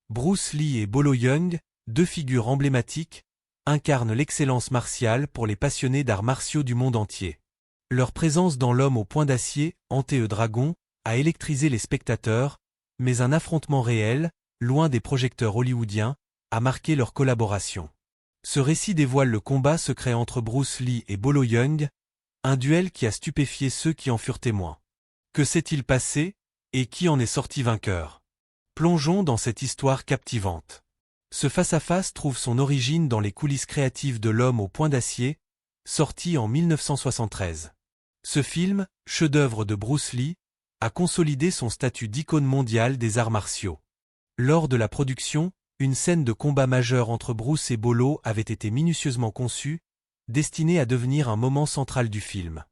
Bruce Lee et Bolo Yeung, deux figures emblématiques, incarnent l'excellence martiale pour les passionnés d'arts martiaux du monde entier. Leur présence dans L'Homme au poing d'acier, Ante e Dragon, a électrisé les spectateurs, mais un affrontement réel, loin des projecteurs hollywoodiens, a marqué leur collaboration. Ce récit dévoile le combat secret entre Bruce Lee et Bolo Yeung, un duel qui a stupéfié ceux qui en furent témoins. Que s'est-il passé, et qui en est sorti vainqueur? Plongeons dans cette histoire captivante. Ce face-à-face trouve son origine dans les coulisses créatives de L'Homme au poing d'acier, sorti en 1973. Ce film, chef-d'œuvre de Bruce Lee, a consolidé son statut d'icône mondiale des arts martiaux. Lors de la production, une scène de combat majeur entre Bruce et Bolo avait été minutieusement conçue, destinée à devenir un moment central du film.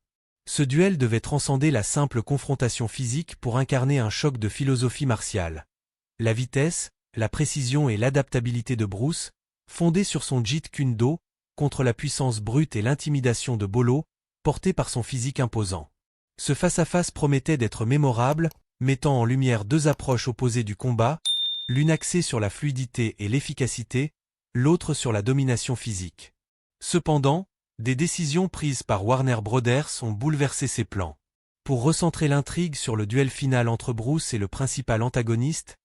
Ce duel devait transcender la simple confrontation physique pour incarner un choc de philosophie martiale. La vitesse, la précision et l'adaptabilité de Bruce, fondée sur son Jeet Kune Do, contre la puissance brute et l'intimidation de Bolo, portée par son physique imposant. Ce face-à-face promettait d'être mémorable, mettant en lumière deux approches opposées du combat, l'une axée sur la fluidité et l'efficacité, l'autre sur la domination physique. Cependant, des décisions prises par Warner Brothers ont bouleversé ses plans. Pour recentrer l'intrigue sur le duel final entre Bruce et le principal antagoniste,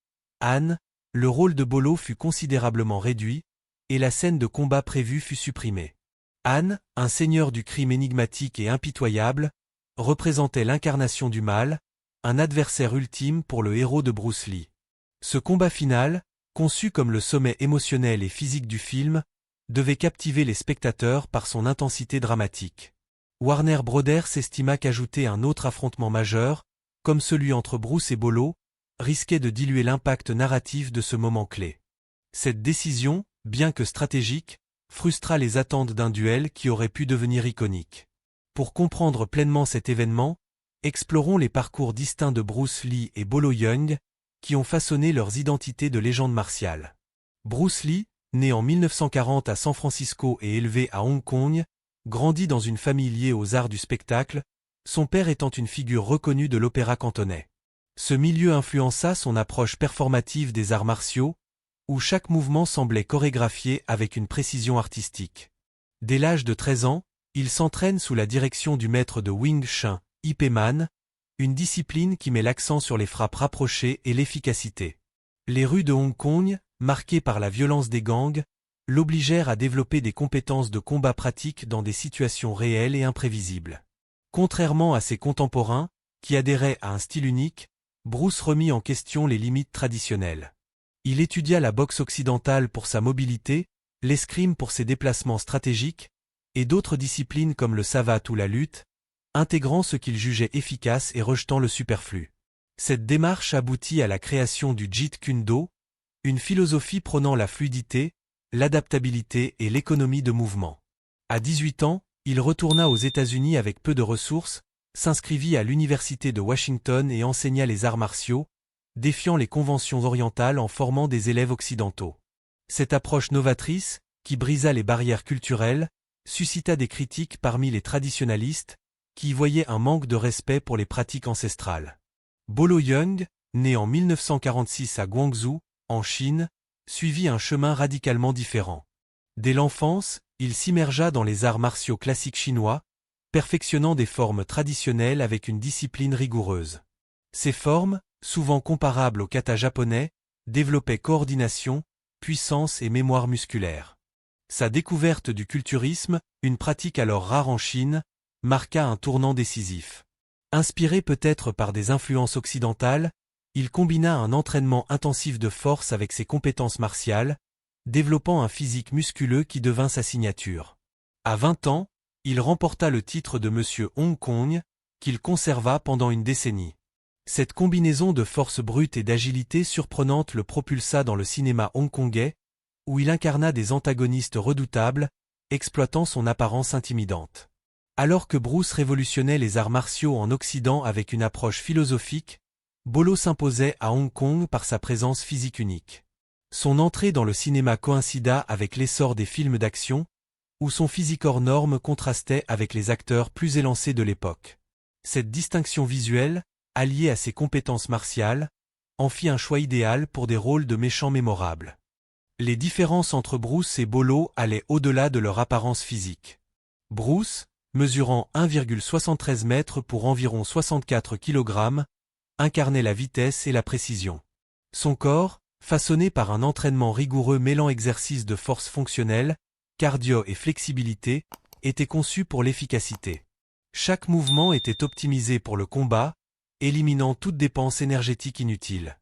Han, le rôle de Bolo fut considérablement réduit, et la scène de combat prévue fut supprimée. Han, un seigneur du crime énigmatique et impitoyable, représentait l'incarnation du mal, un adversaire ultime pour le héros de Bruce Lee. Ce combat final, conçu comme le sommet émotionnel et physique du film, devait captiver les spectateurs par son intensité dramatique. Warner Brothers estima qu'ajouter un autre affrontement majeur, comme celui entre Bruce et Bolo, risquait de diluer l'impact narratif de ce moment clé. Cette décision, bien que stratégique, frustra les attentes d'un duel qui aurait pu devenir iconique. Pour comprendre pleinement cet événement, explorons les parcours distincts de Bruce Lee et Bolo Yeung, qui ont façonné leurs identités de légende martiale. Bruce Lee, né en 1940 à San Francisco et élevé à Hong Kong, grandit dans une famille liée aux arts du spectacle, son père étant une figure reconnue de l'opéra cantonais. Ce milieu influença son approche performative des arts martiaux, où chaque mouvement semblait chorégraphié avec une précision artistique. Dès l'âge de 13 ans, il s'entraîne sous la direction du maître de Wing Chun, Ip Man, une discipline qui met l'accent sur les frappes rapprochées et l'efficacité. Les rues de Hong Kong, marquées par la violence des gangs, l'obligèrent à développer des compétences de combat pratiques dans des situations réelles et imprévisibles. Contrairement à ses contemporains, qui adhéraient à un style unique, Bruce remit en question les limites traditionnelles. Il étudia la boxe occidentale pour sa mobilité, l'escrime pour ses déplacements stratégiques, et d'autres disciplines comme le savate ou la lutte, intégrant ce qu'il jugeait efficace et rejetant le superflu. Cette démarche aboutit à la création du Jeet Kune Do, une philosophie prônant la fluidité, l'adaptabilité et l'économie de mouvement. À 18 ans, il retourna aux États-Unis avec peu de ressources, s'inscrivit à l'université de Washington et enseigna les arts martiaux, défiant les conventions orientales en formant des élèves occidentaux. Cette approche novatrice, qui brisa les barrières culturelles, suscita des critiques parmi les traditionalistes, qui y voyaient un manque de respect pour les pratiques ancestrales. Bolo Yeung, né en 1946 à Guangzhou, en Chine, suivit un chemin radicalement différent. Dès l'enfance, il s'immergea dans les arts martiaux classiques chinois, perfectionnant des formes traditionnelles avec une discipline rigoureuse. Ces formes, souvent comparables au kata japonais, développaient coordination, puissance et mémoire musculaire. Sa découverte du culturisme, une pratique alors rare en Chine, marqua un tournant décisif. Inspiré peut-être par des influences occidentales, il combina un entraînement intensif de force avec ses compétences martiales, développant un physique musculeux qui devint sa signature. À 20 ans, il remporta le titre de Monsieur Hong Kong, qu'il conserva pendant une décennie. Cette combinaison de force brute et d'agilité surprenante le propulsa dans le cinéma hongkongais, où il incarna des antagonistes redoutables, exploitant son apparence intimidante. Alors que Bruce révolutionnait les arts martiaux en Occident avec une approche philosophique, Bolo s'imposait à Hong Kong par sa présence physique unique. Son entrée dans le cinéma coïncida avec l'essor des films d'action, où son physique hors norme contrastait avec les acteurs plus élancés de l'époque. Cette distinction visuelle, alliée à ses compétences martiales, en fit un choix idéal pour des rôles de méchants mémorables. Les différences entre Bruce et Bolo allaient au-delà de leur apparence physique. Bruce, mesurant 1,73 m pour environ 64 kg, incarnait la vitesse et la précision. Son corps, façonné par un entraînement rigoureux mêlant exercice de force fonctionnelle, cardio et flexibilité, était conçu pour l'efficacité. Chaque mouvement était optimisé pour le combat, éliminant toute dépense énergétique inutile.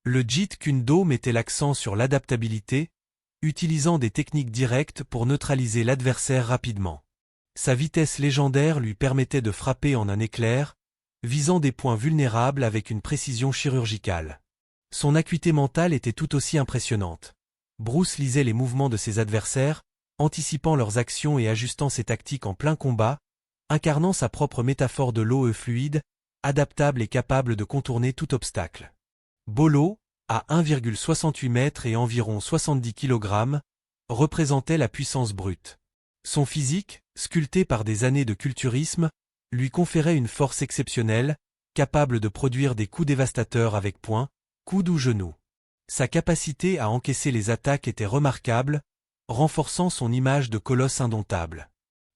Le Jeet Kune Do mettait l'accent sur l'adaptabilité, utilisant des techniques directes pour neutraliser l'adversaire rapidement. Sa vitesse légendaire lui permettait de frapper en un éclair, visant des points vulnérables avec une précision chirurgicale. Son acuité mentale était tout aussi impressionnante. Bruce lisait les mouvements de ses adversaires, anticipant leurs actions et ajustant ses tactiques en plein combat, incarnant sa propre métaphore de l'eau fluide, adaptable et capable de contourner tout obstacle. Bolo, à 1,68 m et environ 70 kg, représentait la puissance brute. Son physique, sculpté par des années de culturisme, lui conférait une force exceptionnelle, capable de produire des coups dévastateurs avec poing, coude ou genou. Sa capacité à encaisser les attaques était remarquable, renforçant son image de colosse indomptable.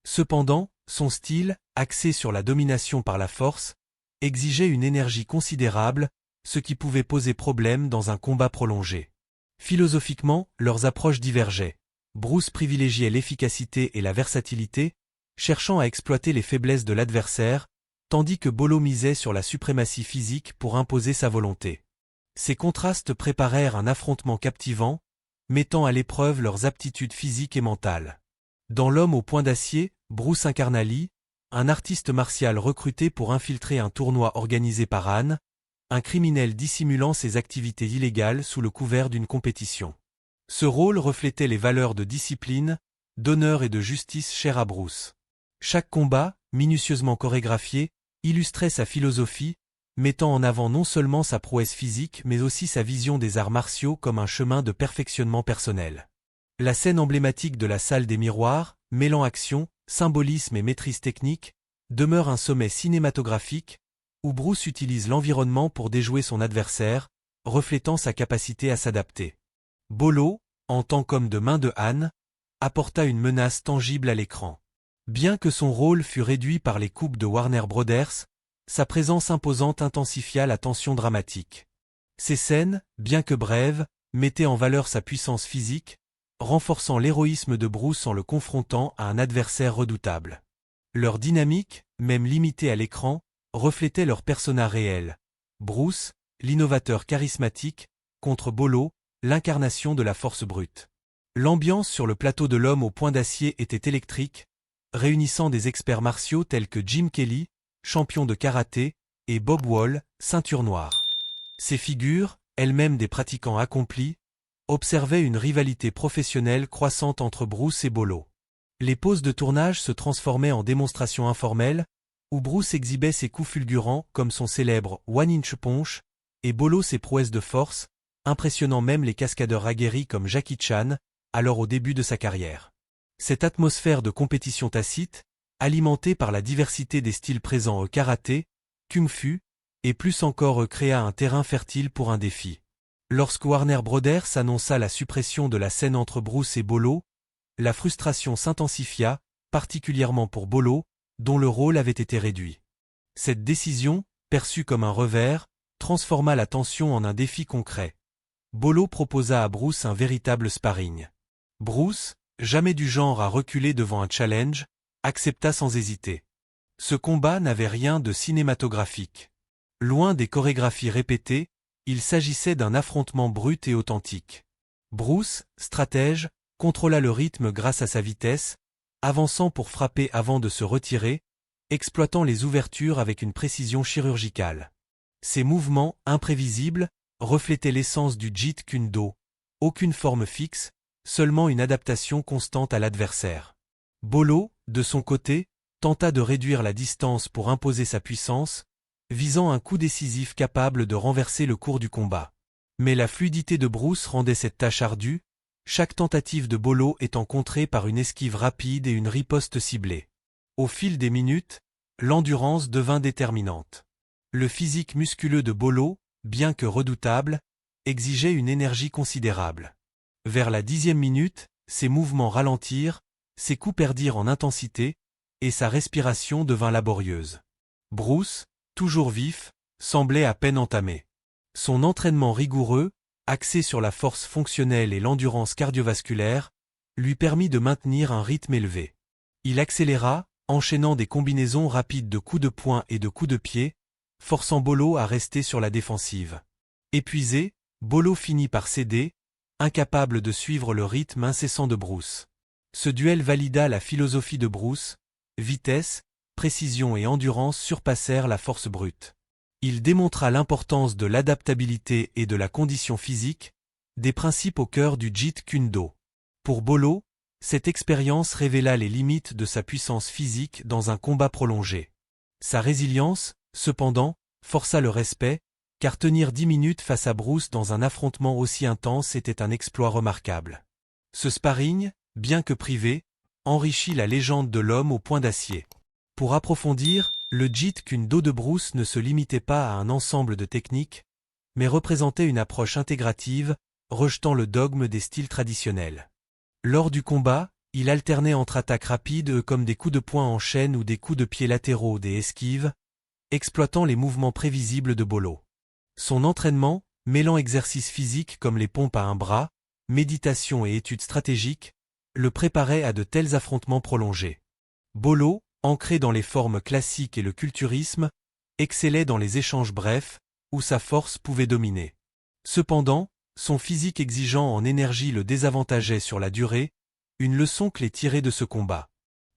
Cependant, son style, axé sur la domination par la force, exigeait une énergie considérable, ce qui pouvait poser problème dans un combat prolongé. Philosophiquement, leurs approches divergeaient. Bruce privilégiait l'efficacité et la versatilité, cherchant à exploiter les faiblesses de l'adversaire, tandis que Bolo misait sur la suprématie physique pour imposer sa volonté. Ces contrastes préparèrent un affrontement captivant, mettant à l'épreuve leurs aptitudes physiques et mentales. Dans L'Homme au point d'acier, Bruce incarna Lee, un artiste martial recruté pour infiltrer un tournoi organisé par Han, un criminel dissimulant ses activités illégales sous le couvert d'une compétition. Ce rôle reflétait les valeurs de discipline, d'honneur et de justice chères à Bruce. Chaque combat, minutieusement chorégraphié, illustrait sa philosophie, mettant en avant non seulement sa prouesse physique mais aussi sa vision des arts martiaux comme un chemin de perfectionnement personnel. La scène emblématique de la salle des miroirs, mêlant action, symbolisme et maîtrise technique, demeure un sommet cinématographique, où Bruce utilise l'environnement pour déjouer son adversaire, reflétant sa capacité à s'adapter. Bolo, en tant qu'homme de main de Han, apporta une menace tangible à l'écran. Bien que son rôle fût réduit par les coupes de Warner Brothers, sa présence imposante intensifia la tension dramatique. Ces scènes, bien que brèves, mettaient en valeur sa puissance physique, renforçant l'héroïsme de Bruce en le confrontant à un adversaire redoutable. Leur dynamique, même limitée à l'écran, reflétait leur persona réel. Bruce, l'innovateur charismatique, contre Bolo, l'incarnation de la force brute. L'ambiance sur le plateau de L'Homme au point d'acier était électrique, réunissant des experts martiaux tels que Jim Kelly, champion de karaté, et Bob Wall, ceinture noire. Ces figures, elles-mêmes des pratiquants accomplis, observaient une rivalité professionnelle croissante entre Bruce et Bolo. Les pauses de tournage se transformaient en démonstrations informelles, où Bruce exhibait ses coups fulgurants comme son célèbre One-Inch Punch, et Bolo ses prouesses de force, impressionnant même les cascadeurs aguerris comme Jackie Chan, alors au début de sa carrière. Cette atmosphère de compétition tacite, alimentée par la diversité des styles présents au karaté, kung-fu, et plus encore créa un terrain fertile pour un défi. Lorsque Warner Brothers annonça la suppression de la scène entre Bruce et Bolo, la frustration s'intensifia, particulièrement pour Bolo, dont le rôle avait été réduit. Cette décision, perçue comme un revers, transforma la tension en un défi concret. Bolo proposa à Bruce un véritable sparring. Bruce, jamais du genre à reculer devant un challenge, accepta sans hésiter. Ce combat n'avait rien de cinématographique. Loin des chorégraphies répétées, il s'agissait d'un affrontement brut et authentique. Bruce, stratège, contrôla le rythme grâce à sa vitesse, avançant pour frapper avant de se retirer, exploitant les ouvertures avec une précision chirurgicale. Ses mouvements, imprévisibles, reflétaient l'essence du Jeet Kune Do. Aucune forme fixe, seulement une adaptation constante à l'adversaire. Bolo, de son côté, tenta de réduire la distance pour imposer sa puissance, visant un coup décisif capable de renverser le cours du combat. Mais la fluidité de Bruce rendait cette tâche ardue, chaque tentative de Bolo étant contrée par une esquive rapide et une riposte ciblée. Au fil des minutes, l'endurance devint déterminante. Le physique musculeux de Bolo, bien que redoutable, exigeait une énergie considérable. Vers la 10e minute, ses mouvements ralentirent, ses coups perdirent en intensité, et sa respiration devint laborieuse. Bruce, toujours vif, semblait à peine entamé. Son entraînement rigoureux, axé sur la force fonctionnelle et l'endurance cardiovasculaire, lui permit de maintenir un rythme élevé. Il accéléra, enchaînant des combinaisons rapides de coups de poing et de coups de pied, forçant Bolo à rester sur la défensive. Épuisé, Bolo finit par céder, incapable de suivre le rythme incessant de Bruce. Ce duel valida la philosophie de Bruce, vitesse, précision et endurance surpassèrent la force brute. Il démontra l'importance de l'adaptabilité et de la condition physique, des principes au cœur du Jeet Kune Do. Pour Bolo, cette expérience révéla les limites de sa puissance physique dans un combat prolongé. Sa résilience, cependant, força le respect, car tenir 10 minutes face à Bruce dans un affrontement aussi intense était un exploit remarquable. Ce sparring, bien que privé, enrichit la légende de l'homme au poing d'acier. Pour approfondir, le Jeet Kune Do de Bruce ne se limitait pas à un ensemble de techniques, mais représentait une approche intégrative, rejetant le dogme des styles traditionnels. Lors du combat, il alternait entre attaques rapides comme des coups de poing en chaîne ou des coups de pied latéraux des esquives, exploitant les mouvements prévisibles de Bolo. Son entraînement, mêlant exercices physiques comme les pompes à un bras, méditation et études stratégiques, le préparait à de tels affrontements prolongés. Bolo, ancré dans les formes classiques et le culturisme, excellait dans les échanges brefs, où sa force pouvait dominer. Cependant, son physique exigeant en énergie le désavantageait sur la durée, une leçon clé tirée de ce combat.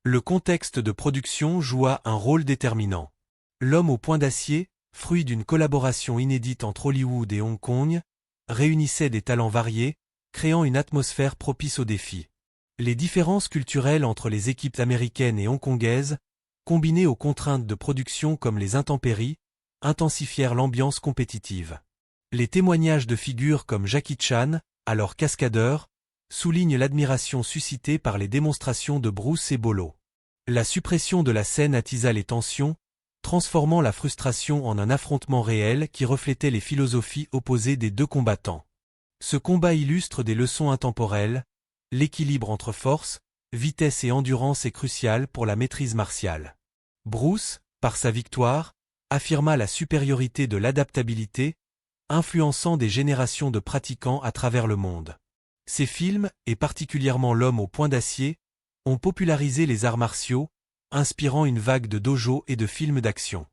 Le contexte de production joua un rôle déterminant. L'homme au poing d'acier, fruit d'une collaboration inédite entre Hollywood et Hong Kong, réunissait des talents variés, créant une atmosphère propice au défi. Les différences culturelles entre les équipes américaines et hongkongaises, combinées aux contraintes de production comme les intempéries, intensifièrent l'ambiance compétitive. Les témoignages de figures comme Jackie Chan, alors cascadeur, soulignent l'admiration suscitée par les démonstrations de Bruce et Bolo. La suppression de la scène attisa les tensions, transformant la frustration en un affrontement réel qui reflétait les philosophies opposées des deux combattants. Ce combat illustre des leçons intemporelles. L'équilibre entre force, vitesse et endurance est crucial pour la maîtrise martiale. Bruce, par sa victoire, affirma la supériorité de l'adaptabilité, influençant des générations de pratiquants à travers le monde. Ces films, et particulièrement L'homme au poing d'acier, ont popularisé les arts martiaux, inspirant une vague de dojos et de films d'action.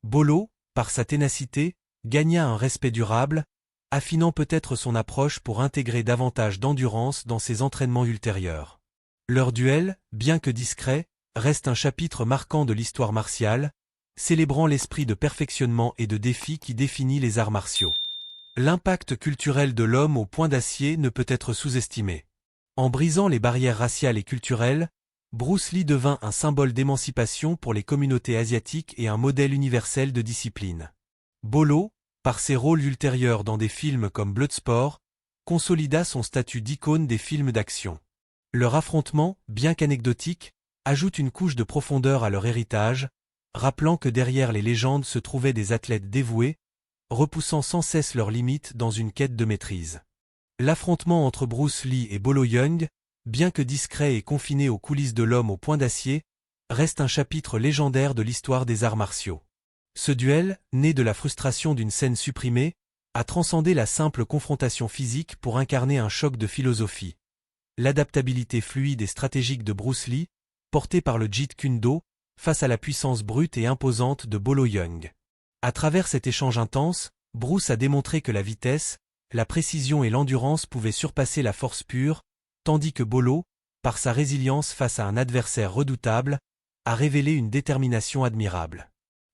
Bolo, par sa ténacité, gagna un respect durable, affinant peut-être son approche pour intégrer davantage d'endurance dans ses entraînements ultérieurs. Leur duel, bien que discret, reste un chapitre marquant de l'histoire martiale, célébrant l'esprit de perfectionnement et de défi qui définit les arts martiaux. L'impact culturel de l'homme au poing d'acier ne peut être sous-estimé. En brisant les barrières raciales et culturelles, Bruce Lee devint un symbole d'émancipation pour les communautés asiatiques et un modèle universel de discipline. Bolo, par ses rôles ultérieurs dans des films comme Bloodsport, consolida son statut d'icône des films d'action. Leur affrontement, bien qu'anecdotique, ajoute une couche de profondeur à leur héritage, rappelant que derrière les légendes se trouvaient des athlètes dévoués, repoussant sans cesse leurs limites dans une quête de maîtrise. L'affrontement entre Bruce Lee et Bolo Yeung, bien que discret et confiné aux coulisses de l'homme au poing d'acier, reste un chapitre légendaire de l'histoire des arts martiaux. Ce duel, né de la frustration d'une scène supprimée, a transcendé la simple confrontation physique pour incarner un choc de philosophie. L'adaptabilité fluide et stratégique de Bruce Lee, portée par le Jeet Kune Do, face à la puissance brute et imposante de Bolo Yeung. À travers cet échange intense, Bruce a démontré que la vitesse, la précision et l'endurance pouvaient surpasser la force pure, tandis que Bolo, par sa résilience face à un adversaire redoutable, a révélé une détermination admirable.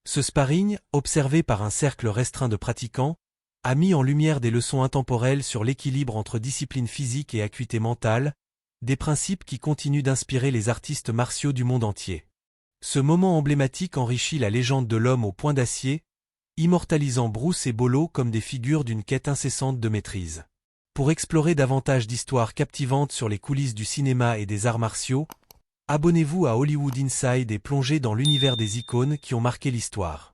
Ce sparring, observé par un cercle restreint de pratiquants, a mis en lumière des leçons intemporelles sur l'équilibre entre discipline physique et acuité mentale, des principes qui continuent d'inspirer les artistes martiaux du monde entier. Ce moment emblématique enrichit la légende de l'homme au poing d'acier, immortalisant Bruce et Bolo comme des figures d'une quête incessante de maîtrise. Pour explorer davantage d'histoires captivantes sur les coulisses du cinéma et des arts martiaux, abonnez-vous à Hollywood Inside et plongez dans l'univers des icônes qui ont marqué l'histoire.